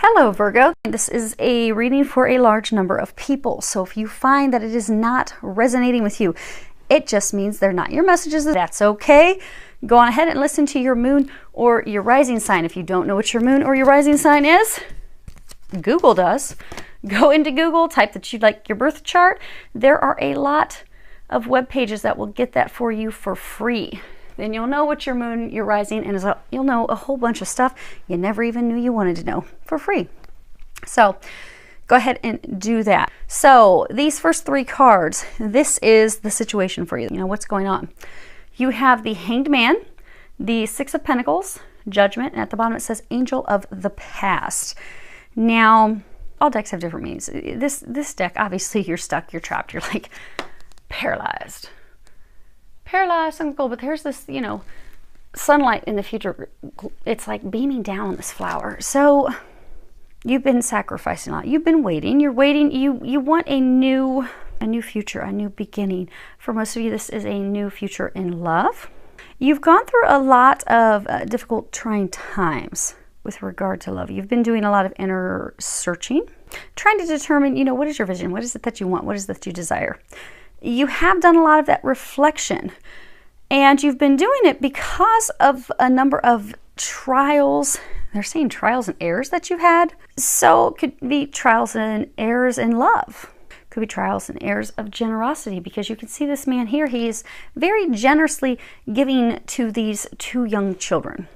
Hello Virgo, this is a reading for a large number of people. So if you find that it is not resonating with you, it just means they're not your messages. That's okay. Go on ahead and listen to your moon or your rising sign. If you don't know what your moon or your rising sign is, Google does. Go into Google, type that you'd like your birth chart. There are a lot of web pages that will get that for you for free. Then you'll know what your moon, your rising, and you'll know a whole bunch of stuff you never even knew you wanted to know for free. So go ahead and do that. So these first three cards, this is the situation for you. You know what's going on. You have the Hanged Man, the Six of Pentacles, Judgment, and at the bottom it says Angel of the Past. Now, all decks have different meanings. This deck, obviously you're stuck, you're trapped, you're like paralyzed. Paralyzed, but there's this, sunlight in the future. It's like beaming down on this flower. So you've been sacrificing a lot. You've been waiting. You're waiting. You want a new future, a new beginning. For most of you, this is a new future in love. You've gone through a lot of difficult, trying times with regard to love. You've been doing a lot of inner searching, trying to determine, what is your vision? What is it that you want? What is it that you desire? You have done a lot of that reflection, and you've been doing it because of a number of trials. They're saying trials and errors that you had. So it could be trials and errors in love. Could be trials and errors of generosity, because you can see this man here. He's very generously giving to these two young children.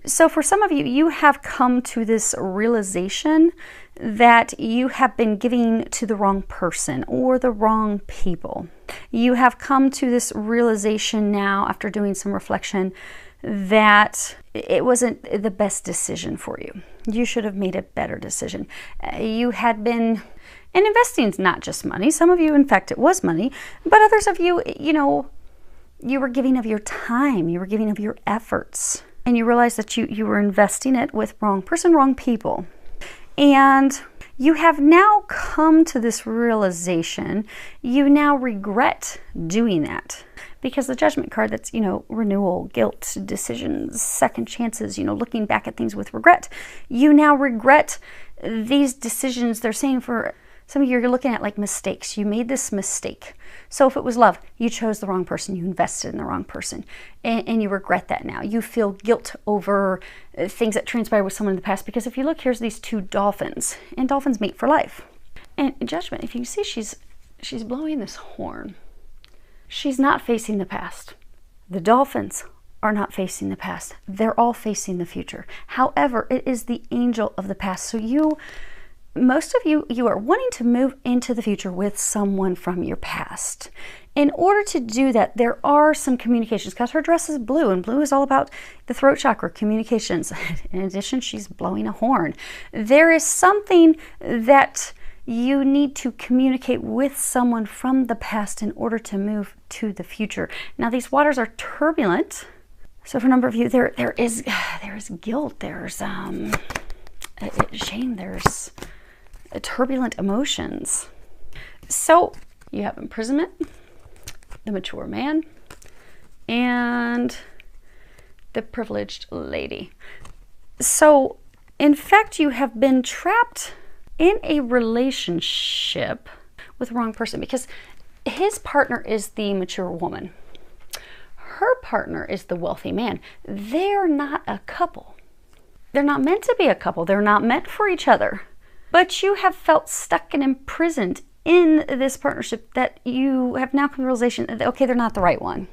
So for some of you, you have come to this realization that you have been giving to the wrong person or the wrong people. You have come to this realization now, after doing some reflection, that it wasn't the best decision for you. You should have made a better decision. You had been, and investing is not just money. Some of you, in fact, it was money, but others of you, you were giving of your time, you were giving of your efforts. And you realize that you were investing it with wrong person, wrong people. And you have now come to this realization. You now regret doing that. Because the Judgment card, that's, renewal, guilt, decisions, second chances, looking back at things with regret. You now regret these decisions. They're saying for some of you, you're looking at like mistakes. You made this mistake. So if it was love, you chose the wrong person. You invested in the wrong person. And you regret that now. You feel guilt over things that transpired with someone in the past. Because if you look, here's these two dolphins. And dolphins mate for life. And Judgment, if you see, she's blowing this horn. She's not facing the past. The dolphins are not facing the past. They're all facing the future. However, it is the angel of the past. So most of you are wanting to move into the future with someone from your past. In order to do that, there are some communications, because her dress is blue, and blue is all about the throat chakra, communications. In addition, she's blowing a horn. There is something that you need to communicate with someone from the past in order to move to the future. Now, these waters are turbulent. So for a number of you, there is guilt, there's shame, there's turbulent emotions. So you have imprisonment, the mature man, and the privileged lady. So in fact, you have been trapped in a relationship with the wrong person, because his partner is the mature woman. Her partner is the wealthy man. They're not a couple. They're not meant to be a couple. They're not meant for each other. But you have felt stuck and imprisoned in this partnership that you have now come to the realization that, okay, they're not the right one.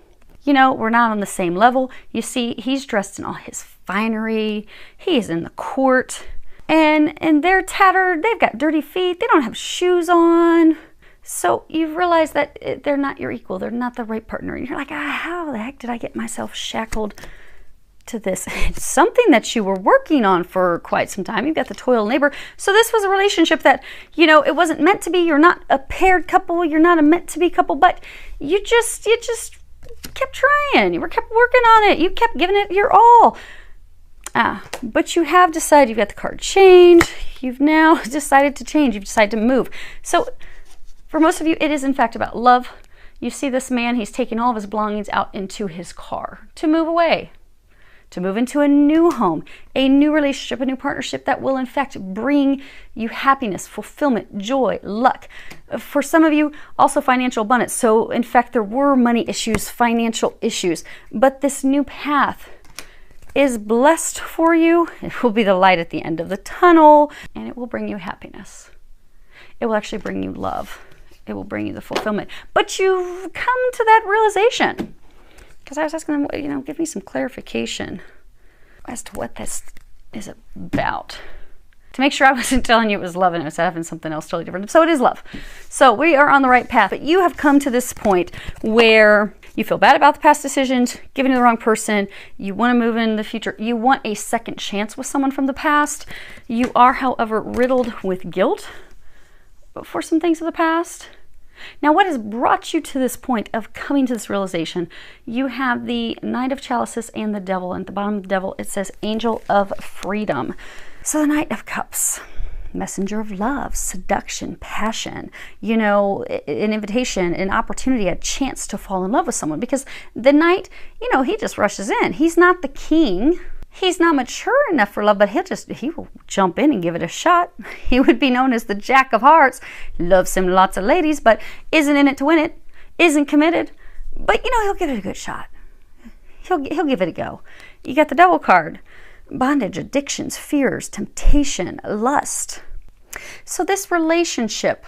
We're not on the same level. You see, he's dressed in all his finery. He is in the court. And they're tattered. They've got dirty feet. They don't have shoes on. So you've realized that they're not your equal. They're not the right partner. And you're like, how the heck did I get myself shackled to this? It's something that you were working on for quite some time. You've got the toil labor. So this was a relationship that, it wasn't meant to be. You're not a paired couple. You're not a meant to be couple, but you just kept trying. You kept working on it. You kept giving it your all. But you have decided, you've got the card change. You've now decided to change. You've decided to move. So for most of you, it is in fact about love. You see this man, he's taking all of his belongings out into his car to move away. to move into a new home, a new relationship, a new partnership that will in fact bring you happiness, fulfillment, joy, luck. For some of you, also financial abundance. So in fact, there were money issues, financial issues, but this new path is blessed for you. It will be the light at the end of the tunnel, and it will bring you happiness. It will actually bring you love. It will bring you the fulfillment. But you've come to that realization. Because I was asking them, give me some clarification as to what this is about. To make sure I wasn't telling you it was love and it was having something else totally different. So it is love. So we are on the right path. But you have come to this point where you feel bad about the past decisions, giving to the wrong person. You want to move in the future. You want a second chance with someone from the past. You are, however, riddled with guilt for some things of the past. Now, what has brought you to this point of coming to this realization? You have the Knight of Chalices and the Devil. And at the bottom of the Devil, it says Angel of Freedom. So the Knight of Cups, messenger of love, seduction, passion, an invitation, an opportunity, a chance to fall in love with someone. Because the Knight, he just rushes in. He's not the king. He's not mature enough for love, but he will jump in and give it a shot. He would be known as the Jack of Hearts. Loves him lots of ladies, but isn't in it to win it. Isn't committed. But, he'll give it a good shot. He'll give it a go. You got the Devil card. Bondage, addictions, fears, temptation, lust. So this relationship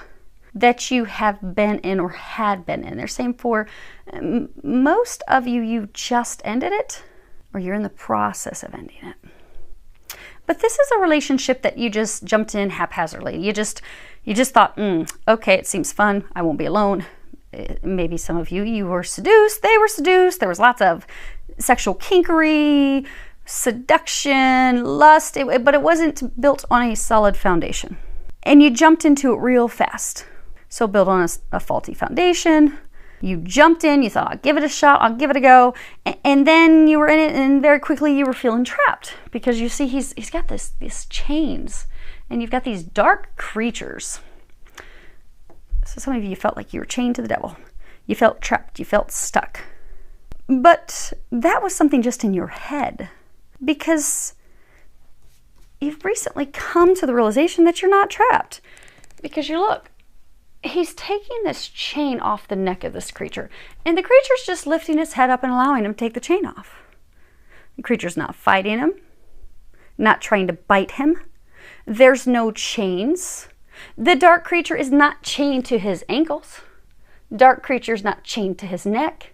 that you have been in or had been in, they're saying for most of you, you just ended it, or you're in the process of ending it. But this is a relationship that you just jumped in haphazardly. You just thought, okay, it seems fun. I won't be alone. Maybe some of you were seduced. They were seduced. There was lots of sexual kinkery, seduction, lust, but it wasn't built on a solid foundation. And you jumped into it real fast. So built on a faulty foundation. You jumped in, you thought, I'll give it a shot, I'll give it a go. And then you were in it, and very quickly you were feeling trapped. Because you see, he's got these chains, and you've got these dark creatures. So some of you felt like you were chained to the devil. You felt trapped, you felt stuck. But that was something just in your head. Because you've recently come to the realization that you're not trapped. Because you look, he's taking this chain off the neck of this creature. And the creature's just lifting its head up and allowing him to take the chain off. The creature's not fighting him, not trying to bite him. There's no chains. The dark creature is not chained to his ankles. Dark creature's not chained to his neck.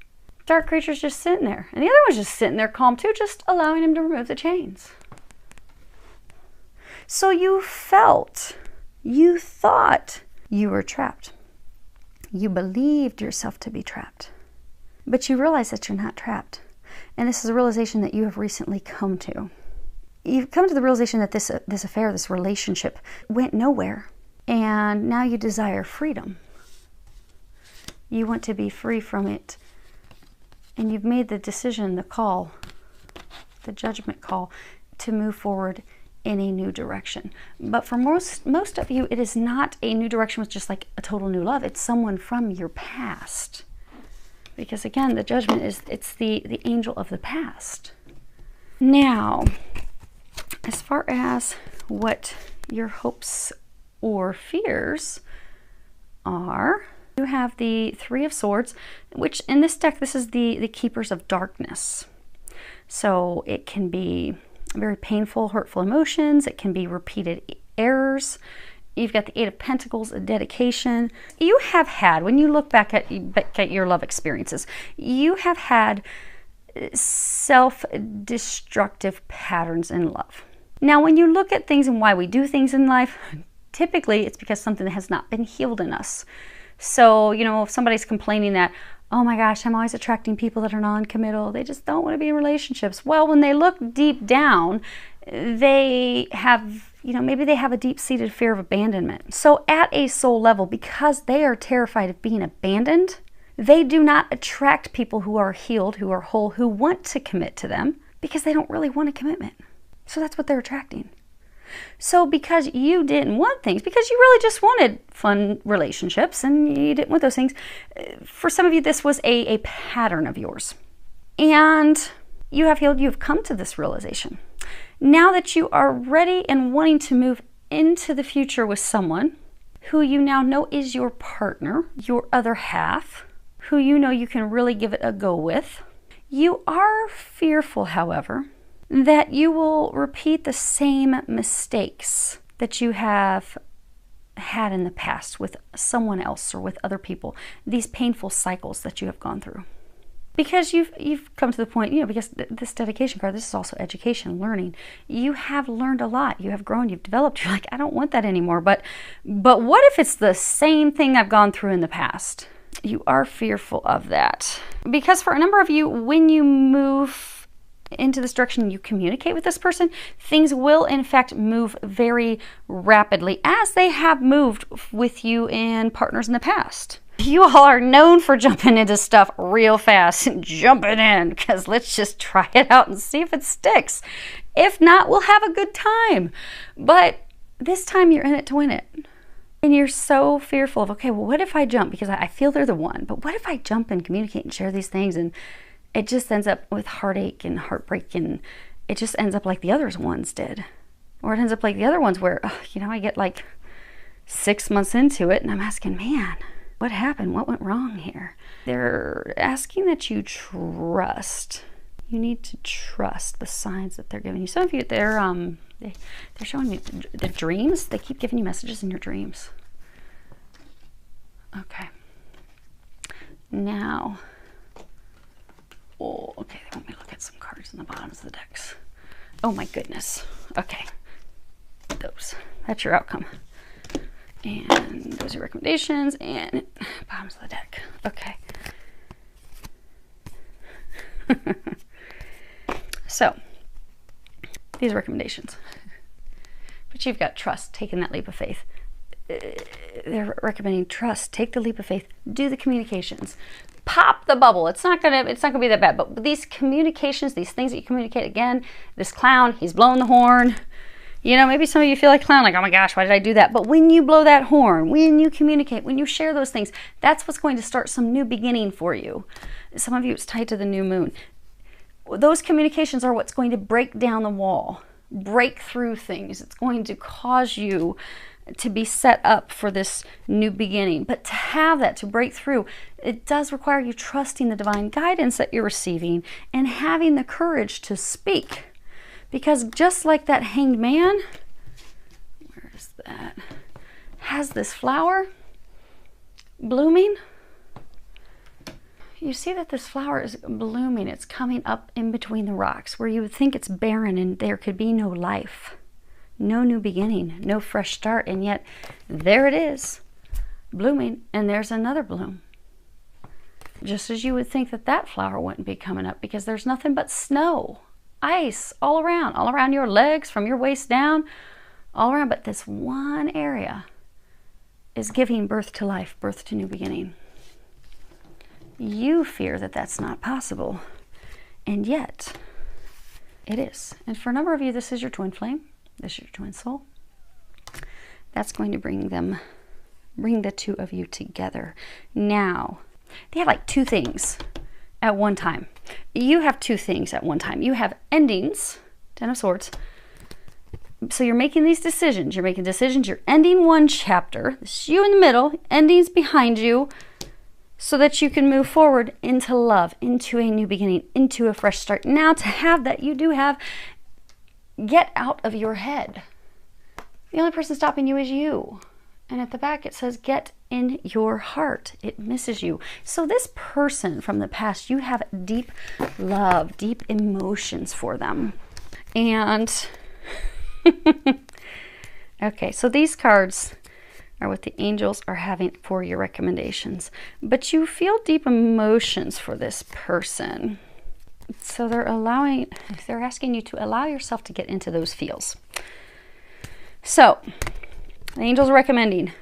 Dark creature's just sitting there. And the other one's just sitting there calm too, just allowing him to remove the chains. So you thought you were trapped. You believed yourself to be trapped. But you realize that you're not trapped. And this is a realization that you have recently come to. You've come to the realization that this affair, this relationship, went nowhere. And now you desire freedom. You want to be free from it. And you've made the decision, the call, the judgment call, to move forward in a new direction. But for most of you, it is not a new direction with just like a total new love. It's someone from your past. Because again, the judgment it's the angel of the past. Now, as far as what your hopes or fears are, you have the Three of Swords, which in this deck, this is the keepers of darkness. So it can be very painful, hurtful emotions. It can be repeated errors. You've got the Eight of Pentacles, a dedication. You have had, when you look back at your love experiences, you have had self-destructive patterns in love. Now, when you look at things and why we do things in life, typically it's because something that has not been healed in us. So, if somebody's complaining that, oh my gosh, I'm always attracting people that are non-committal. They just don't want to be in relationships. Well, when they look deep down, they have, maybe they have a deep-seated fear of abandonment. So at a soul level, because they are terrified of being abandoned, they do not attract people who are healed, who are whole, who want to commit to them, because they don't really want a commitment. So that's what they're attracting. So because you didn't want things, because you really just wanted fun relationships and you didn't want those things, for some of you this was a pattern of yours. And you have healed, you've come to this realization. Now that you are ready and wanting to move into the future with someone who you now know is your partner, your other half, who you know you can really give it a go with, you are fearful, however, that you will repeat the same mistakes that you have had in the past with someone else or with other people, these painful cycles that you have gone through. Because you've come to the point, because this dedication card, this is also education, learning. You have learned a lot. You have grown, you've developed. You're like, I don't want that anymore. But what if it's the same thing I've gone through in the past? You are fearful of that. Because for a number of you, when you move into this direction, you communicate with this person, things will in fact move very rapidly, as they have moved with you and partners in the past. You all are known for jumping into stuff real fast and jumping in, because let's just try it out and see if it sticks. If not, we'll have a good time. But this time you're in it to win it. And you're so fearful of, okay, well, what if I jump? Because I feel they're the one. But what if I jump and communicate and share these things, and it just ends up with heartache and heartbreak, and it just ends up like the other ones did. Or it ends up like the other ones where, I get like 6 months into it and I'm asking, man, what happened? What went wrong here? They're asking that you trust. You need to trust the signs that they're giving you. Some of you, they're showing you the dreams. They keep giving you messages in your dreams. Okay. Now, okay, they want me to look at some cards in the bottoms of the decks. Oh my goodness. Okay. That's your outcome. And those are recommendations and bottoms of the deck. Okay. So, these are recommendations. But you've got trust, taking that leap of faith. They're recommending trust, take the leap of faith, do the communications. Pop the bubble. It's not gonna be that bad. But these communications, these things that you communicate, again, this clown, he's blowing the horn. Maybe some of you feel like clown, like, oh my gosh, why did I do that? But when you blow that horn, when you communicate, when you share those things, that's what's going to start some new beginning for you. Some of you, it's tied to the new moon. Those communications are what's going to break down the wall, break through things. It's going to cause you to be set up for this new beginning. But to have that, to break through, it does require you trusting the divine guidance that you're receiving and having the courage to speak. Because just like that hanged man, where is that, has this flower blooming. You see that this flower is blooming. It's coming up in between the rocks where you would think it's barren and there could be no life, no new beginning, no fresh start. And yet there it is, blooming, and there's another bloom. Just as you would think that flower wouldn't be coming up, because there's nothing but snow. Ice all around your legs, from your waist down, all around. But this one area is giving birth to life, birth to new beginning. You fear that that's not possible, and yet it is. And for a number of you, this is your twin flame. This is your twin soul. That's going to bring the two of you together. Now, they have like two things at one time. You have two things at one time. You have endings, Ten of Swords. So you're making these decisions. You're making decisions. You're ending one chapter. This is you in the middle. Endings behind you, so that you can move forward into love, into a new beginning, into a fresh start. Now, to have that, you do have, get out of your head. The only person stopping you is you. And at the back it says, get in your heart. It misses you. So this person from the past, you have deep love, deep emotions for them. And okay, so these cards are what the angels are having for your recommendations. But you feel deep emotions for this person. So they're asking you to allow yourself to get into those feels. So the angels are recommending,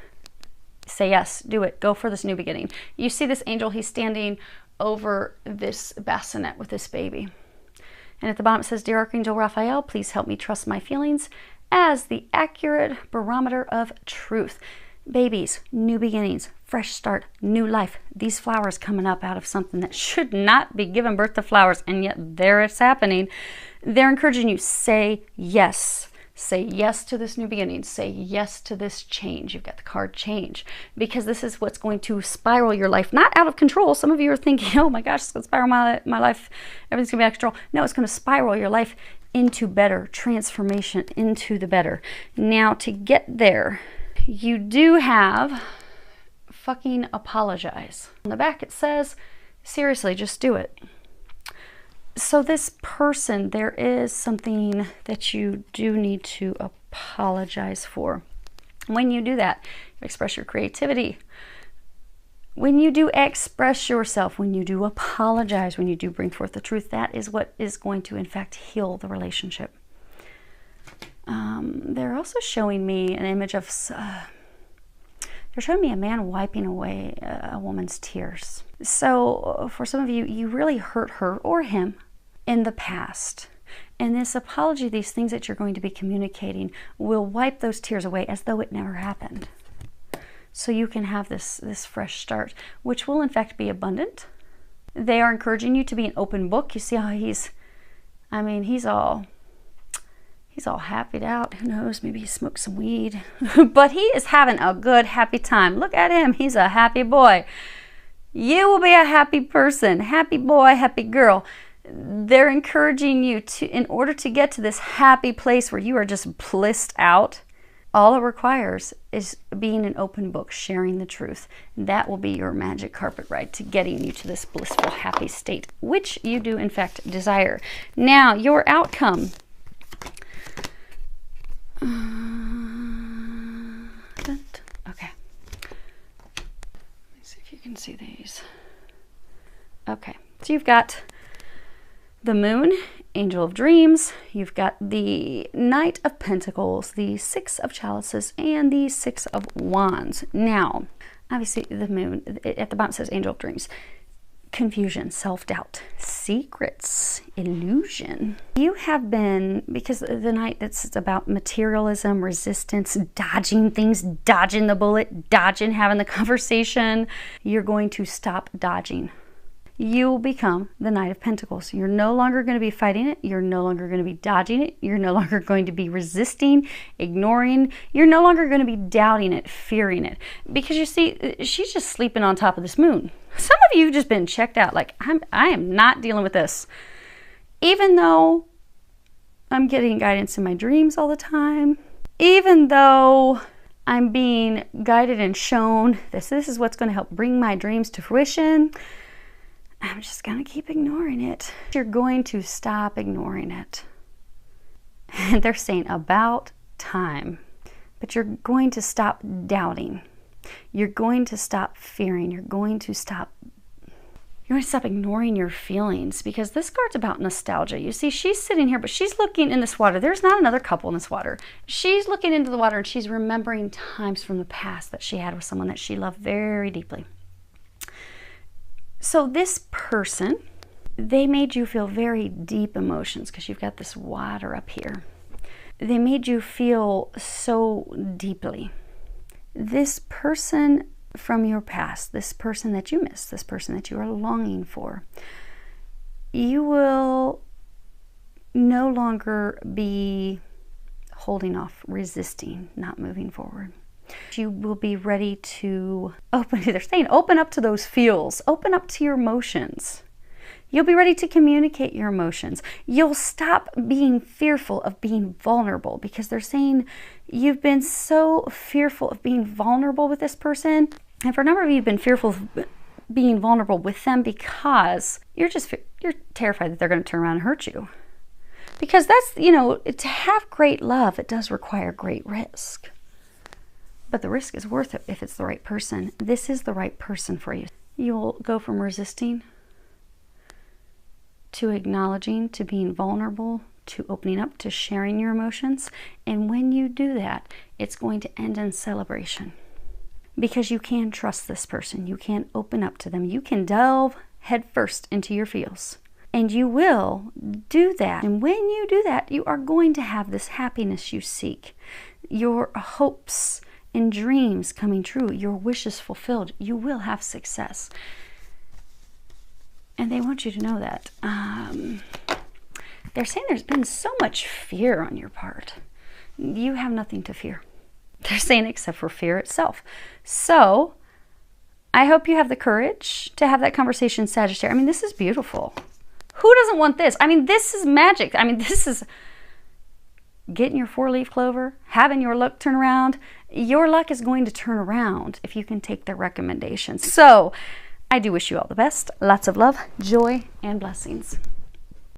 say yes, do it, go for this new beginning. You see this angel, he's standing over this bassinet with this baby. And at the bottom it says, Dear Archangel Raphael, please help me trust my feelings as the accurate barometer of truth. Babies, new beginnings, fresh start, new life. These flowers coming up out of something that should not be giving birth to flowers, and yet there it's happening. They're encouraging you, say yes. Say yes to this new beginning. Say yes to this change. You've got the card change, because this is what's going to spiral your life, not out of control. Some of you are thinking, oh my gosh, it's going to spiral my life. Everything's going to be out of control. No, it's going to spiral your life into better, transformation into the better. Now, to get there, you do have fucking apologize. On the back it says, seriously, just do it. So this person, there is something that you do need to apologize for. When you do that, you express your creativity. When you do express yourself, when you do apologize, when you do bring forth the truth, that is what is going to, in fact, heal the relationship. They're also showing me an image of, they're showing me a man wiping away a woman's tears. So for some of you, you really hurt her or him in the past. And this apology, these things that you're going to be communicating, will wipe those tears away as though it never happened. So you can have this fresh start, which will in fact be abundant. They are encouraging you to be an open book. You see how he's all happied out. Who knows, maybe he smoked some weed. But he is having a good, happy time. Look at him. He's a happy boy. You will be a happy person, happy boy, happy girl. They're encouraging you to, in order to get to this happy place where you are just blissed out, all it requires is being an open book, sharing the truth. That will be your magic carpet ride to getting you to this blissful, happy state, which you do, in fact, desire. Now, your outcome. Okay. Let me see if you can see these. Okay. So you've got the Moon, Angel of Dreams. You've got the Knight of Pentacles, the Six of Chalices, and the Six of Wands. Now, obviously, the Moon, at the bottom says Angel of Dreams. Confusion, self-doubt, secrets, illusion. You have been, because the Knight, that's about materialism, resistance, dodging things, dodging the bullet, dodging having the conversation. You're going to stop dodging. You will become the Knight of Pentacles. You're no longer going to be fighting it. You're no longer going to be dodging it. You're no longer going to be resisting, ignoring. You're no longer going to be doubting it, fearing it. Because you see, she's just sleeping on top of this moon. Some of you have just been checked out. Like, I am not dealing with this. Even though I'm getting guidance in my dreams all the time. Even though I'm being guided and shown this is what's going to help bring my dreams to fruition, I'm just going to keep ignoring it. You're going to stop ignoring it. And they're saying about time. But you're going to stop doubting. You're going to stop fearing. You're going to stop ignoring your feelings, because this card's about nostalgia. You see, she's sitting here, but she's looking in this water. There's not another couple in this water. She's looking into the water and she's remembering times from the past that she had with someone that she loved very deeply. So this person, they made you feel very deep emotions, because you've got this water up here. They made you feel so deeply. This person from your past, this person that you miss, this person that you are longing for, you will no longer be holding off, resisting, not moving forward. You will be ready to they're saying open up to those feels, open up to your emotions. You'll be ready to communicate your emotions. You'll stop being fearful of being vulnerable, because they're saying you've been so fearful of being vulnerable with this person. And for a number of you, you've been fearful of being vulnerable with them because you're terrified that they're going to turn around and hurt you. Because that's, to have great love, it does require great risk. But the risk is worth it if it's the right person. This is the right person for you. You will go from resisting to acknowledging, to being vulnerable, to opening up, to sharing your emotions. And when you do that, it's going to end in celebration. Because you can trust this person. You can open up to them. You can delve headfirst into your feels. And you will do that. And when you do that, you are going to have this happiness you seek. Your hopes in dreams coming true, your wishes fulfilled. You will have success. And they want you to know that. They're saying there's been so much fear on your part. You have nothing to fear. They're saying except for fear itself. So I hope you have the courage to have that conversation, Sagittarius. I mean, this is beautiful. Who doesn't want this? I mean, this is magic. I mean, this is getting your 4-leaf clover, having your luck turn around. Your luck is going to turn around if you can take their recommendations. So I do wish you all the best. Lots of love, joy, and blessings.